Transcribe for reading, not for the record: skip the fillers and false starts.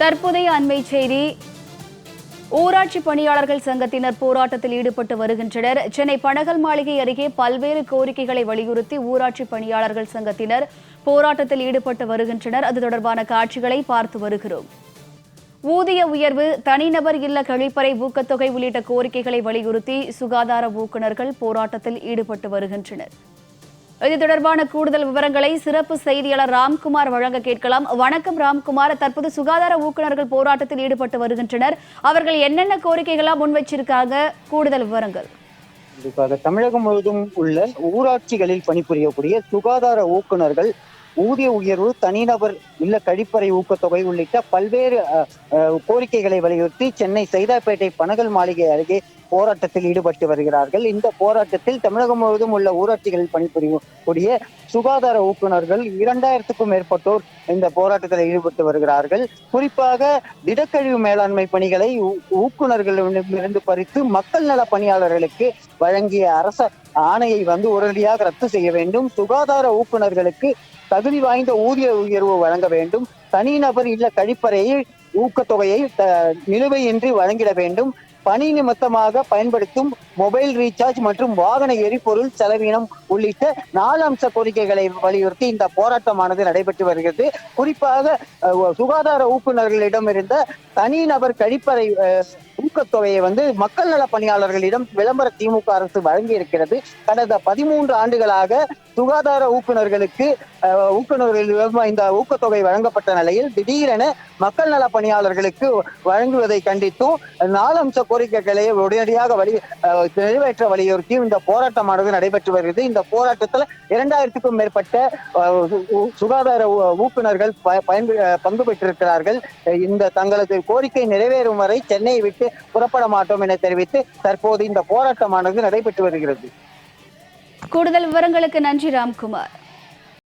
தற்போதைய அண்மை செய்தி. ஊராட்சி பணியாளர்கள் சங்கத்தினர் போராட்டத்தில் ஈடுபட்டு வருகின்றனர். சென்னை பனகல் மாளிகை அருகே பல்வேறு கோரிக்கைகளை வலியுறுத்தி ஊராட்சி பணியாளர்கள் சங்கத்தினர் போராட்டத்தில் ஈடுபட்டு வருகின்றனர். அது தொடர்பான காட்சிகளை பார்த்து வருகிறோம். ஊதிய உயர்வு, தனிநபர் இல்ல கழிப்பறை ஊக்கத்தொகை உள்ளிட்ட கோரிக்கைகளை வலியுறுத்தி சுகாதார ஊக்குநர்கள் போராட்டத்தில் ஈடுபட்டு வருகின்றனர். இது தொடர்பான கூடுதல் விவரங்களை சிறப்பு செய்தியாளர் ராம்குமார் வழங்க கேட்கலாம். வணக்கம் ராம்குமார். தற்போது சுகாதார ஊக்குநர்கள் போராட்டத்தில் ஈடுபட்டு வருகின்றனர். அவர்கள் என்னென்ன கோரிக்கைகளா முன் வச்சிருக்காங்க? கூடுதல் விவரங்கள். கண்டிப்பாக தமிழகம் முழுவதும் உள்ள ஊராட்சிகளில் பணிபுரியக்கூடிய சுகாதார ஊக்குநர்கள் ஊதிய உயர்வு, தனிநபர் இல்ல கழிப்பறை ஊக்கத்தொகை உள்ளிட்ட பல்வேறு கோரிக்கைகளை வலியுறுத்தி சென்னை சைதாப்பேட்டை பனகல் மாளிகை அருகே போராட்டத்தில் ஈடுபட்டு வருகிறார்கள். இந்த போராட்டத்தில் தமிழகம் முழுவதும் உள்ள ஊராட்சிகளில் பணிபுரியக்கூடிய சுகாதார ஊக்குநர்கள் 2000க்கும் மேற்பட்டோர் இந்த போராட்டத்தில் ஈடுபட்டு வருகிறார்கள். குறிப்பாக திடக்கழிவு மேலாண்மை பணிகளை ஊக்குநர்களிடமிருந்து பறித்து மக்கள் நல பணியாளர்களுக்கு வழங்கிய அரச ஆணையை உடனடியாக ரத்து செய்ய வேண்டும். சுகாதார ஊக்குநர்களுக்கு தகுதி வாய்ந்த ஊதிய உயர்வு வழங்க வேண்டும். தனிநபர் இல்ல கழிப்பறையை ஊக்கத்தொகையை நிலுவையின்றி வழங்கிட வேண்டும். பணி நிமித்தமாக பயன்படுத்தும் மொபைல் ரீசார்ஜ் மற்றும் வாகன எரிபொருள் செலவினம் உள்ளிட்ட 4 அம்ச கோரிக்கைகளை வலியுறுத்தி இந்த போராட்டமானது நடைபெற்று வருகிறது. குறிப்பாக சுகாதார ஊக்குநர்களிடம் இருந்த தனிநபர் கழிப்பறை ஊக்கத்தொகையை மக்கள் நல பணியாளர்களிடம் விளம்பர திமுக அரசு வழங்கி இருக்கிறது. கடந்த 13 ஆண்டுகளாக சுகாதார ஊக்குநர்களுக்கு இந்த ஊக்கத்தொகை வழங்கப்பட்ட நிலையில் திடீரென மக்கள் நல பணியாளர்களுக்கு வழங்குவதை கண்டித்தும் 4 அம்ச கோரிக்கைகளை உடனடியாக நிறைவேற்ற வலியுறுத்தியும் இந்த போராட்டமானது நடைபெற்று வருகிறது. இந்த போராட்டத்தில் 2000க்கும் மேற்பட்ட சுகாதார ஊக்குநர்கள் பங்கு பெற்றிருக்கிறார்கள். இந்த தங்களது கோரிக்கை நிறைவேறும் வரை சென்னையை விட்டு புறப்பட மாட்டோம் என தெரிவித்து தற்போது இந்த போராட்டமானது நடைபெற்று வருகிறது. கூடுதல் விவரங்களுக்கு நன்றி ராம்குமார்.